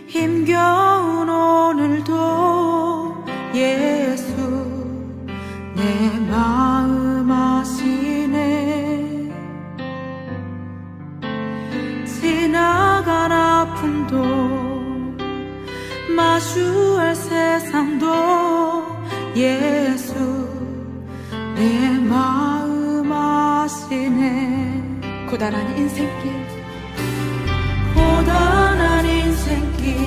힘겨운 오늘도 예수 내 마음 아시네. 지나간 아픔도 마주할 세상도 예수 내 마음 아시네. 고단한 인생길 고단한 인생길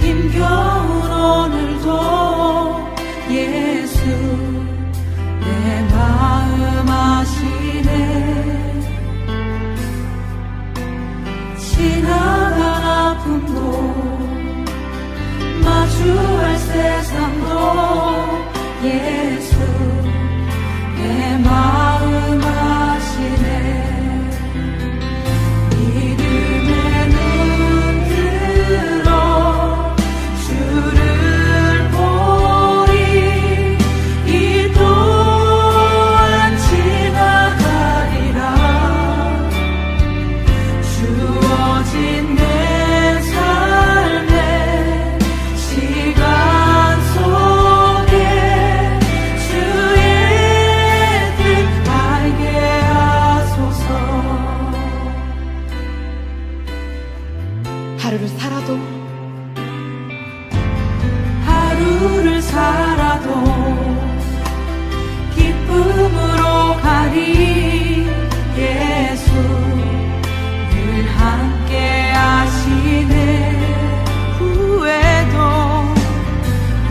힘겨운 오늘도 예수 내 마음 아시네. 지나간 아픔도 마주할 세상도 예수 내 마음 아시네. 믿음의 눈 들어 주를 보리. 이 또한 지나가리라. 주어진 내 삶의 시간 속에 주의 뜻 알게 하소서. 하루를 살아도 기쁨으로 가리. 예수 늘 함께 하시네.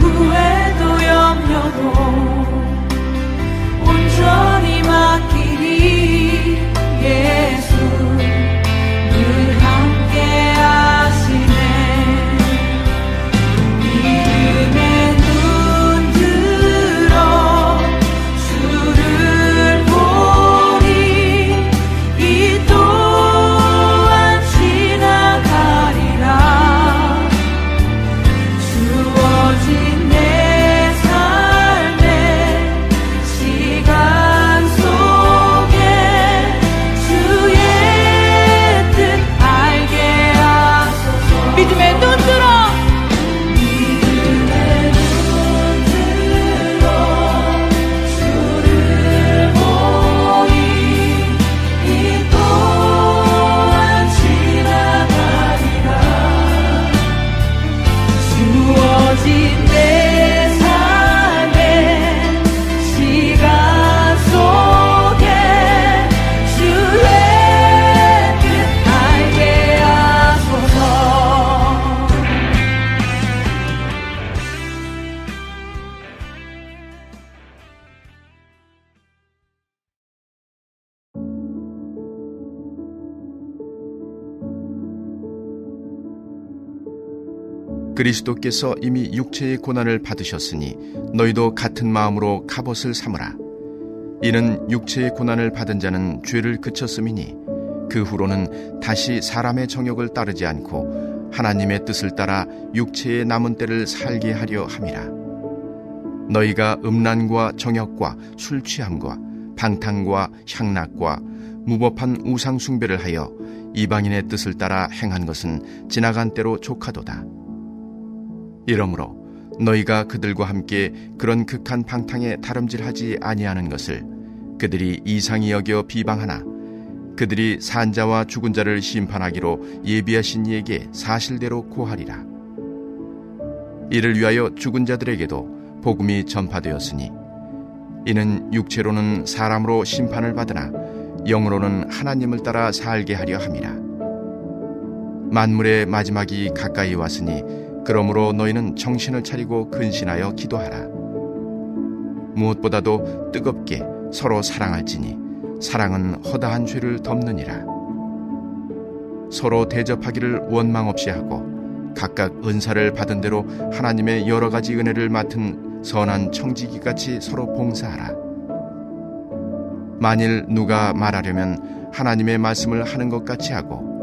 후회도 염려도 온전히 맡기리. 예수 늘 함께 하시네. 믿음의 눈 들어 주를 보리. 이 또한 지나가리라. 주어진 내 삶의 시간 속에 주의 뜻 알게 하소서. 믿음의 눈 들어 주를 보리. 이 또한 지나가리라. 주어진 내 삶의 시간 속에 주의 뜻 알게 하소서. 그리스도께서 이미 육체의 고난을 받으셨으니 너희도 같은 마음으로 갑옷을 삼으라. 이는 육체의 고난을 받은 자는 죄를 그쳤음이니 그 후로는 다시 사람의 정욕을 따르지 않고 하나님의 뜻을 따라 육체의 남은 때를 살게 하려 함이라. 너희가 음란과 정욕과 술 취함과 방탕과 향락과 무법한 우상 숭배를 하여 이방인의 뜻을 따라 행한 것은 지나간 때로 족하도다. 이러므로 너희가 그들과 함께 그런 극한 방탕에 다름질하지 아니하는 것을 그들이 이상히 여겨 비방하나 그들이 산자와 죽은 자를 심판하기로 예비하신 이에게 사실대로 고하리라. 이를 위하여 죽은 자들에게도 복음이 전파되었으니 이는 육체로는 사람으로 심판을 받으나 영으로는 하나님을 따라 살게 하려 함이라. 만물의 마지막이 가까이 왔으니 그러므로 너희는 정신을 차리고 근신하여 기도하라. 무엇보다도 뜨겁게 서로 사랑할지니 사랑은 허다한 죄를 덮느니라. 서로 대접하기를 원망 없이 하고 각각 은사를 받은 대로 하나님의 여러 가지 은혜를 맡은 선한 청지기같이 서로 봉사하라. 만일 누가 말하려면 하나님의 말씀을 하는 것 같이 하고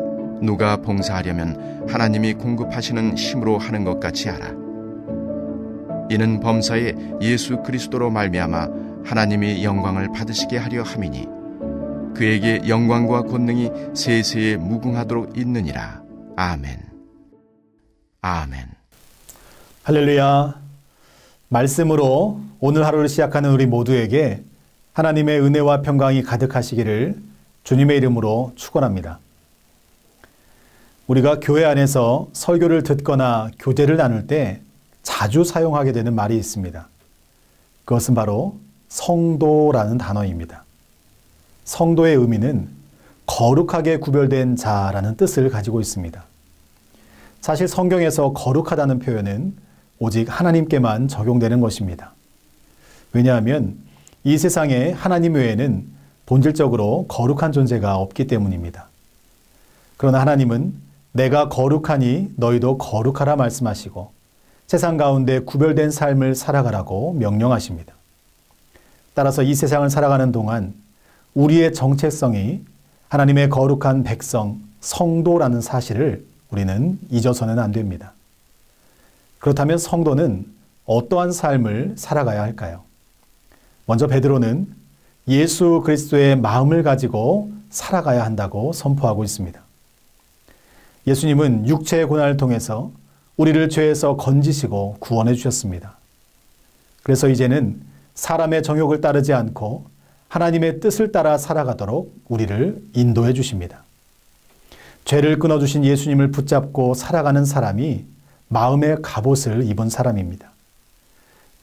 누가 봉사하려면 하나님이 공급하시는 힘으로 하는 것 같이 하라. 이는 범사에 예수 그리스도로 말미암아 하나님이 영광을 받으시게 하려 함이니 그에게 영광과 권능이 세세에 무궁하도록 있느니라. 아멘. 아멘. 할렐루야. 말씀으로 오늘 하루를 시작하는 우리 모두에게 하나님의 은혜와 평강이 가득하시기를 주님의 이름으로 축원합니다. 우리가 교회 안에서 설교를 듣거나 교제를 나눌 때 자주 사용하게 되는 말이 있습니다. 그것은 바로 성도라는 단어입니다. 성도의 의미는 거룩하게 구별된 자라는 뜻을 가지고 있습니다. 사실 성경에서 거룩하다는 표현은 오직 하나님께만 적용되는 것입니다. 왜냐하면 이 세상에 하나님 외에는 본질적으로 거룩한 존재가 없기 때문입니다. 그러나 하나님은 내가 거룩하니 너희도 거룩하라 말씀하시고 세상 가운데 구별된 삶을 살아가라고 명령하십니다. 따라서 이 세상을 살아가는 동안 우리의 정체성이 하나님의 거룩한 백성, 성도라는 사실을 우리는 잊어서는 안 됩니다. 그렇다면 성도는 어떠한 삶을 살아가야 할까요? 먼저 베드로는 예수 그리스도의 마음을 가지고 살아가야 한다고 선포하고 있습니다. 예수님은 육체의 고난을 통해서 우리를 죄에서 건지시고 구원해 주셨습니다. 그래서 이제는 사람의 정욕을 따르지 않고 하나님의 뜻을 따라 살아가도록 우리를 인도해 주십니다. 죄를 끊어주신 예수님을 붙잡고 살아가는 사람이 마음의 갑옷을 입은 사람입니다.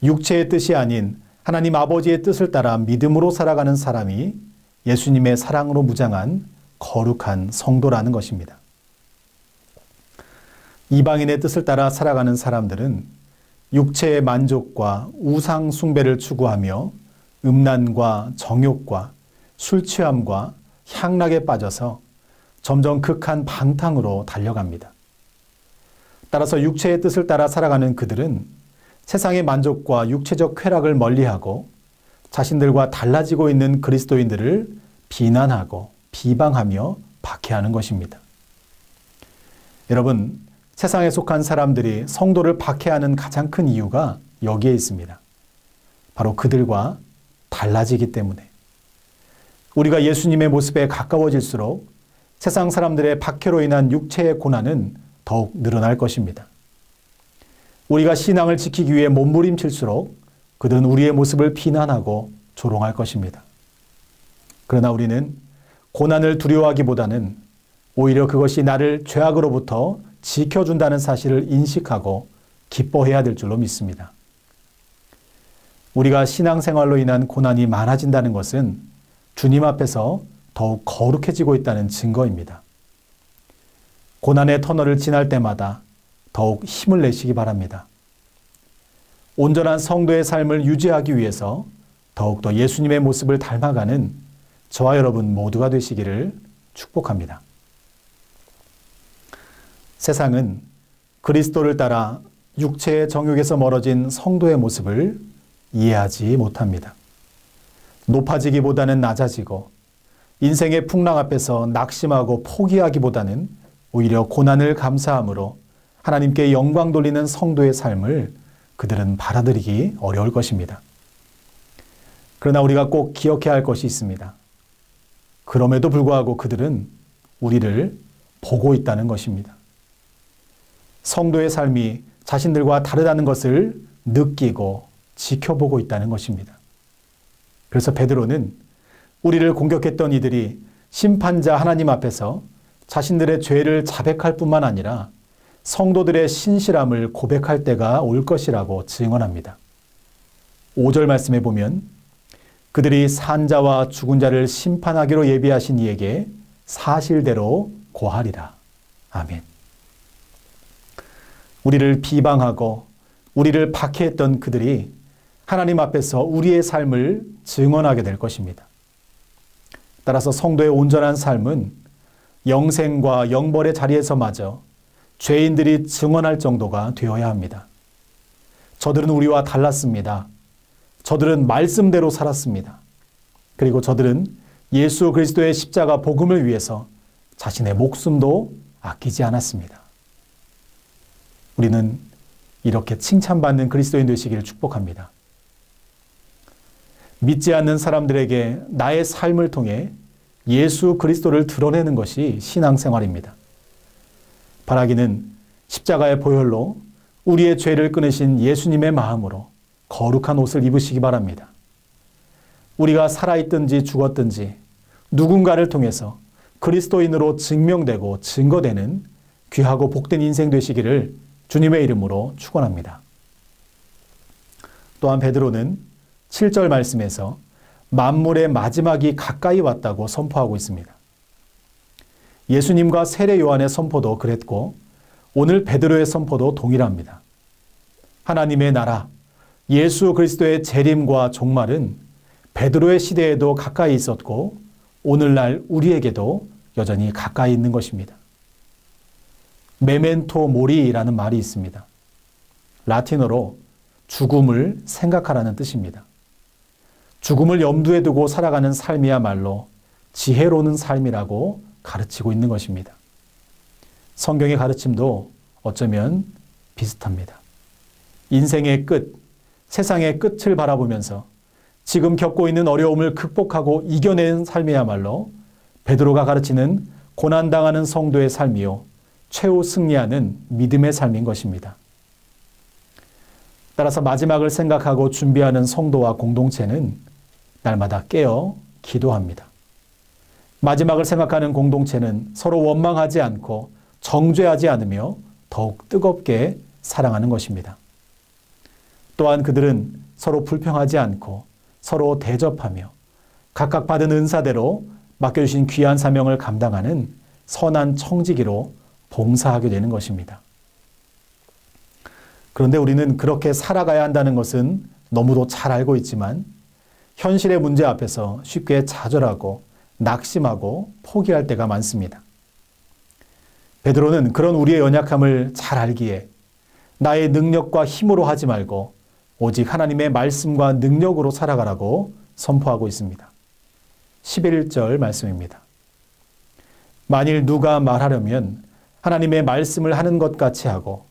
육체의 뜻이 아닌 하나님 아버지의 뜻을 따라 믿음으로 살아가는 사람이 예수님의 사랑으로 무장한 거룩한 성도라는 것입니다. 이방인의 뜻을 따라 살아가는 사람들은 육체의 만족과 우상 숭배를 추구하며 음란과 정욕과 술 취함과 향락에 빠져서 점점 극한 방탕으로 달려갑니다. 따라서 육체의 뜻을 따라 살아가는 그들은 세상의 만족과 육체적 쾌락을 멀리하고 자신들과 달라지고 있는 그리스도인들을 비난하고 비방하며 박해하는 것입니다. 여러분, 세상에 속한 사람들이 성도를 박해하는 가장 큰 이유가 여기에 있습니다. 바로 그들과 달라지기 때문에. 우리가 예수님의 모습에 가까워질수록 세상 사람들의 박해로 인한 육체의 고난은 더욱 늘어날 것입니다. 우리가 신앙을 지키기 위해 몸부림칠수록 그들은 우리의 모습을 비난하고 조롱할 것입니다. 그러나 우리는 고난을 두려워하기보다는 오히려 그것이 나를 죄악으로부터 지켜준다는 사실을 인식하고 기뻐해야 될 줄로 믿습니다. 우리가 신앙생활로 인한 고난이 많아진다는 것은 주님 앞에서 더욱 거룩해지고 있다는 증거입니다. 고난의 터널을 지날 때마다 더욱 힘을 내시기 바랍니다. 온전한 성도의 삶을 유지하기 위해서 더욱더 예수님의 모습을 닮아가는 저와 여러분 모두가 되시기를 축복합니다. 세상은 그리스도를 따라 육체의 정욕에서 멀어진 성도의 모습을 이해하지 못합니다. 높아지기보다는 낮아지고 인생의 풍랑 앞에서 낙심하고 포기하기보다는 오히려 고난을 감사함으로 하나님께 영광 돌리는 성도의 삶을 그들은 받아들이기 어려울 것입니다. 그러나 우리가 꼭 기억해야 할 것이 있습니다. 그럼에도 불구하고 그들은 우리를 보고 있다는 것입니다. 성도의 삶이 자신들과 다르다는 것을 느끼고 지켜보고 있다는 것입니다. 그래서 베드로는 우리를 공격했던 이들이 심판자 하나님 앞에서 자신들의 죄를 자백할 뿐만 아니라 성도들의 신실함을 고백할 때가 올 것이라고 증언합니다. 5절 말씀에 보면 그들이 산자와 죽은 자를 심판하기로 예비하신 이에게 사실대로 고하리라. 아멘. 우리를 비방하고 우리를 박해했던 그들이 하나님 앞에서 우리의 삶을 증언하게 될 것입니다. 따라서 성도의 온전한 삶은 영생과 영벌의 자리에서마저 죄인들이 증언할 정도가 되어야 합니다. 저들은 우리와 달랐습니다. 저들은 말씀대로 살았습니다. 그리고 저들은 예수 그리스도의 십자가 복음을 위해서 자신의 목숨도 아끼지 않았습니다. 우리는 이렇게 칭찬받는 그리스도인 되시기를 축복합니다. 믿지 않는 사람들에게 나의 삶을 통해 예수 그리스도를 드러내는 것이 신앙생활입니다. 바라기는 십자가의 보혈로 우리의 죄를 끊으신 예수님의 마음으로 거룩한 옷을 입으시기 바랍니다. 우리가 살아있든지 죽었든지 누군가를 통해서 그리스도인으로 증명되고 증거되는 귀하고 복된 인생 되시기를 주님의 이름으로 축원합니다. 또한 베드로는 7절 말씀에서 만물의 마지막이 가까이 왔다고 선포하고 있습니다. 예수님과 세례 요한의 선포도 그랬고 오늘 베드로의 선포도 동일합니다. 하나님의 나라, 예수 그리스도의 재림과 종말은 베드로의 시대에도 가까이 있었고 오늘날 우리에게도 여전히 가까이 있는 것입니다. 메멘토 모리라는 말이 있습니다. 라틴어로 죽음을 생각하라는 뜻입니다. 죽음을 염두에 두고 살아가는 삶이야말로 지혜로운 삶이라고 가르치고 있는 것입니다. 성경의 가르침도 어쩌면 비슷합니다. 인생의 끝, 세상의 끝을 바라보면서 지금 겪고 있는 어려움을 극복하고 이겨내는 삶이야말로 베드로가 가르치는 고난당하는 성도의 삶이요 최후 승리하는 믿음의 삶인 것입니다. 따라서 마지막을 생각하고 준비하는 성도와 공동체는 날마다 깨어 기도합니다. 마지막을 생각하는 공동체는 서로 원망하지 않고 정죄하지 않으며 더욱 뜨겁게 사랑하는 것입니다. 또한 그들은 서로 불평하지 않고 서로 대접하며 각각 받은 은사대로 맡겨주신 귀한 사명을 감당하는 선한 청지기로 봉사하게 되는 것입니다. 그런데 우리는 그렇게 살아가야 한다는 것은 너무도 잘 알고 있지만 현실의 문제 앞에서 쉽게 좌절하고 낙심하고 포기할 때가 많습니다. 베드로는 그런 우리의 연약함을 잘 알기에 나의 능력과 힘으로 하지 말고 오직 하나님의 말씀과 능력으로 살아가라고 선포하고 있습니다. 11절 말씀입니다. 만일 누가 말하려면 하나님의 말씀을 하는 것 같이 하고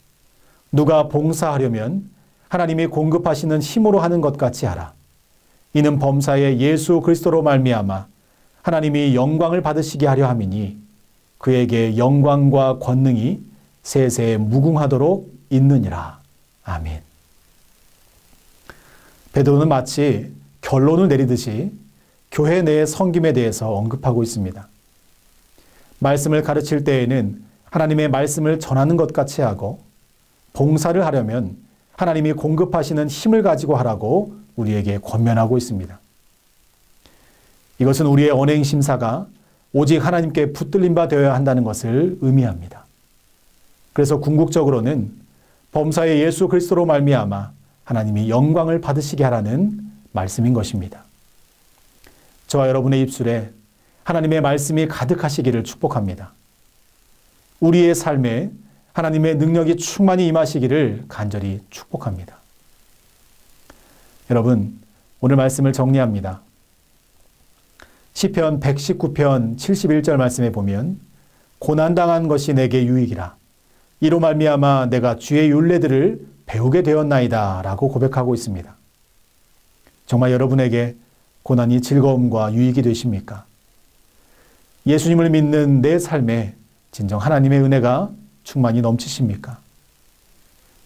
누가 봉사하려면 하나님이 공급하시는 힘으로 하는 것 같이 하라. 이는 범사의 예수 그리스도로 말미암아 하나님이 영광을 받으시게 하려 함이니 그에게 영광과 권능이 세세 무궁하도록 있느니라. 아멘. 베드로는 마치 결론을 내리듯이 교회 내의 섬김에 대해서 언급하고 있습니다. 말씀을 가르칠 때에는 하나님의 말씀을 전하는 것 같이 하고 봉사를 하려면 하나님이 공급하시는 힘을 가지고 하라고 우리에게 권면하고 있습니다. 이것은 우리의 언행 심사가 오직 하나님께 붙들림 바 되어야 한다는 것을 의미합니다. 그래서 궁극적으로는 범사의 예수 그리스도로 말미암아 하나님이 영광을 받으시게 하라는 말씀인 것입니다. 저와 여러분의 입술에 하나님의 말씀이 가득하시기를 축복합니다. 우리의 삶에 하나님의 능력이 충만히 임하시기를 간절히 축복합니다. 여러분, 오늘 말씀을 정리합니다. 시편 119편 71절 말씀에 보면 고난당한 것이 내게 유익이라. 이로 말미암아 내가 주의 율례들을 배우게 되었나이다 라고 고백하고 있습니다. 정말 여러분에게 고난이 즐거움과 유익이 되십니까? 예수님을 믿는 내 삶에 진정 하나님의 은혜가 충만히 넘치십니까?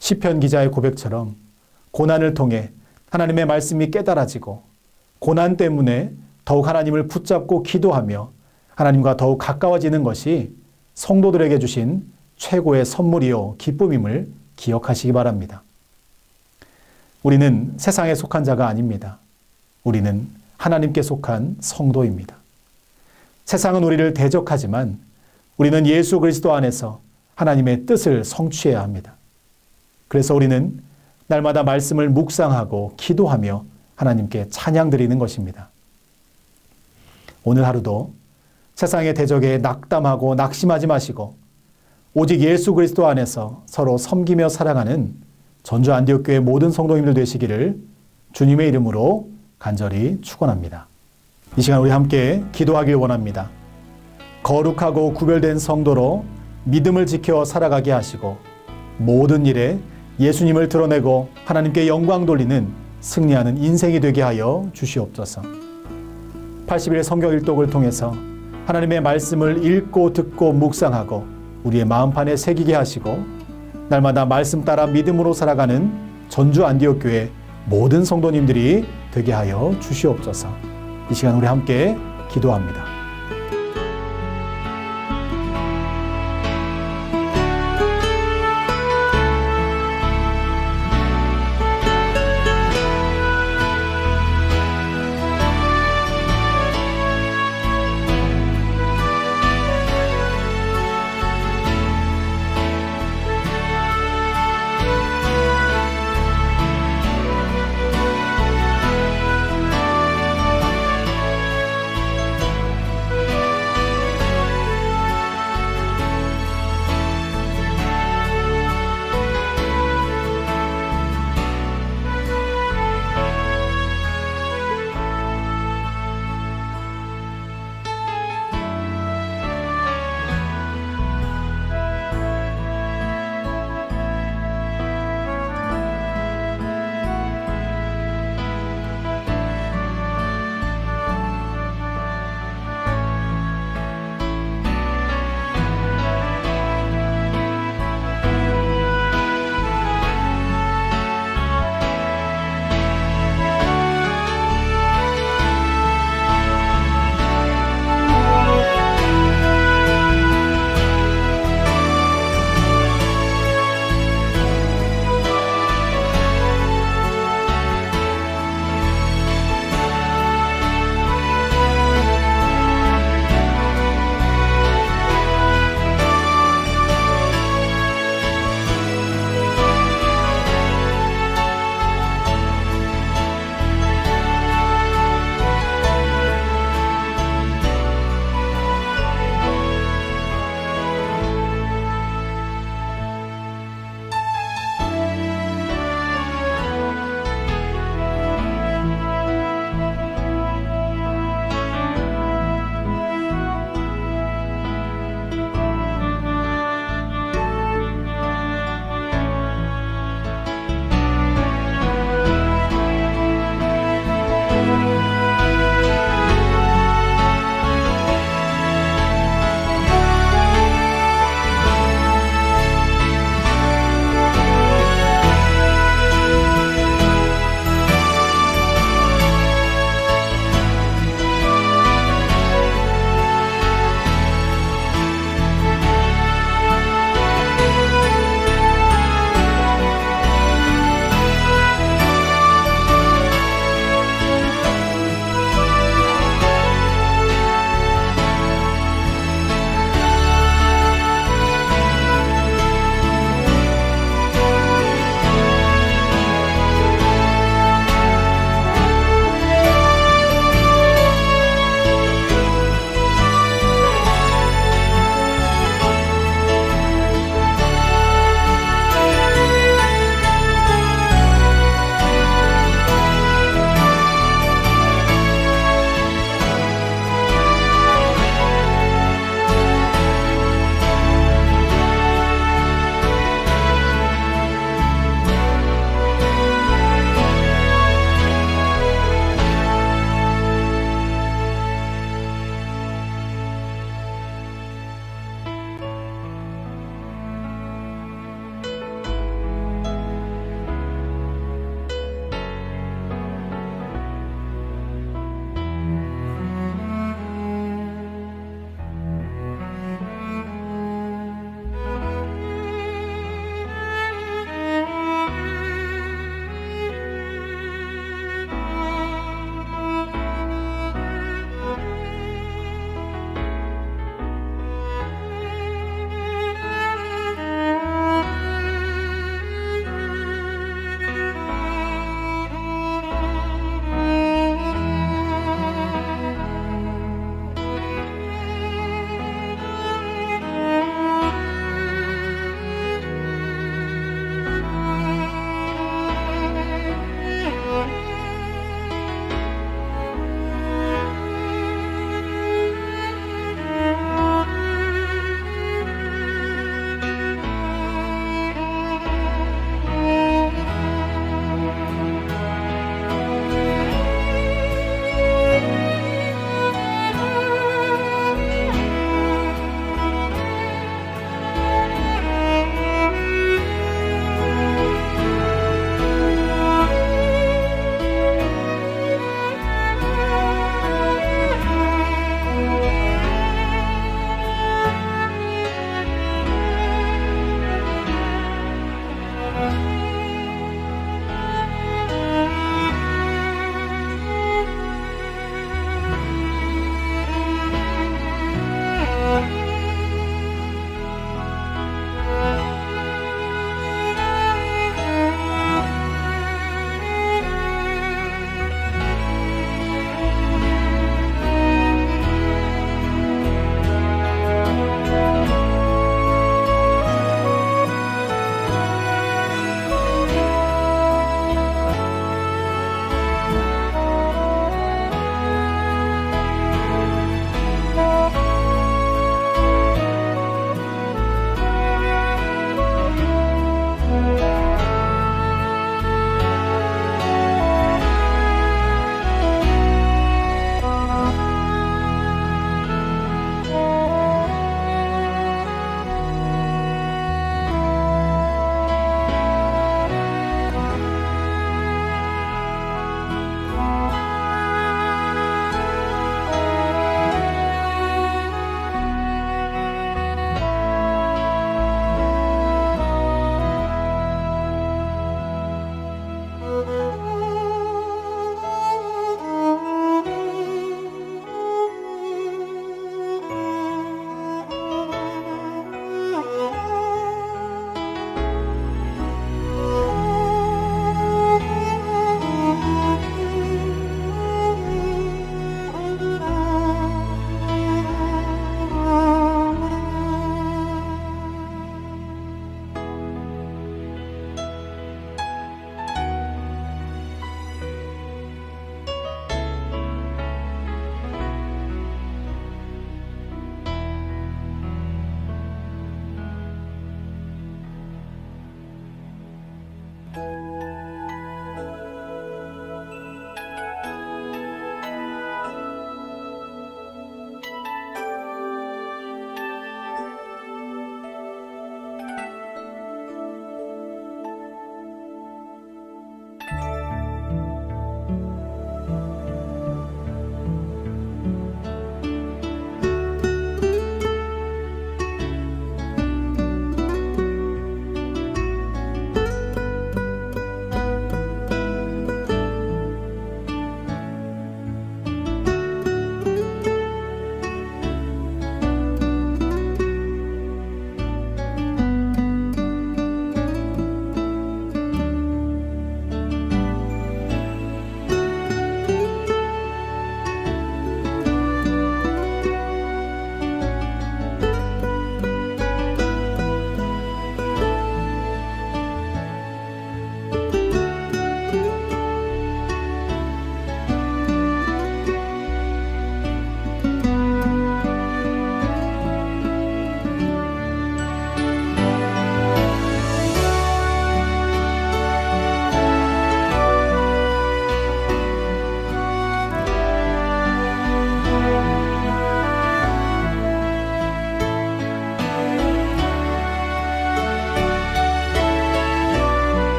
시편 기자의 고백처럼 고난을 통해 하나님의 말씀이 깨달아지고 고난 때문에 더욱 하나님을 붙잡고 기도하며 하나님과 더욱 가까워지는 것이 성도들에게 주신 최고의 선물이요 기쁨임을 기억하시기 바랍니다. 우리는 세상에 속한 자가 아닙니다. 우리는 하나님께 속한 성도입니다. 세상은 우리를 대적하지만 우리는 예수 그리스도 안에서 하나님의 뜻을 성취해야 합니다. 그래서 우리는 날마다 말씀을 묵상하고 기도하며 하나님께 찬양 드리는 것입니다. 오늘 하루도 세상의 대적에 낙담하고 낙심하지 마시고 오직 예수 그리스도 안에서 서로 섬기며 살아가는 전주 안디옥교회 모든 성도님들 되시기를 주님의 이름으로 간절히 축원합니다. 이 시간 우리 함께 기도하길 원합니다. 거룩하고 구별된 성도로 믿음을 지켜 살아가게 하시고 모든 일에 예수님을 드러내고 하나님께 영광 돌리는 승리하는 인생이 되게 하여 주시옵소서. 80일 성경 일독을 통해서 하나님의 말씀을 읽고 듣고 묵상하고 우리의 마음판에 새기게 하시고 날마다 말씀 따라 믿음으로 살아가는 전주 안디옥 교회 모든 성도님들이 되게 하여 주시옵소서. 이 시간 우리 함께 기도합니다.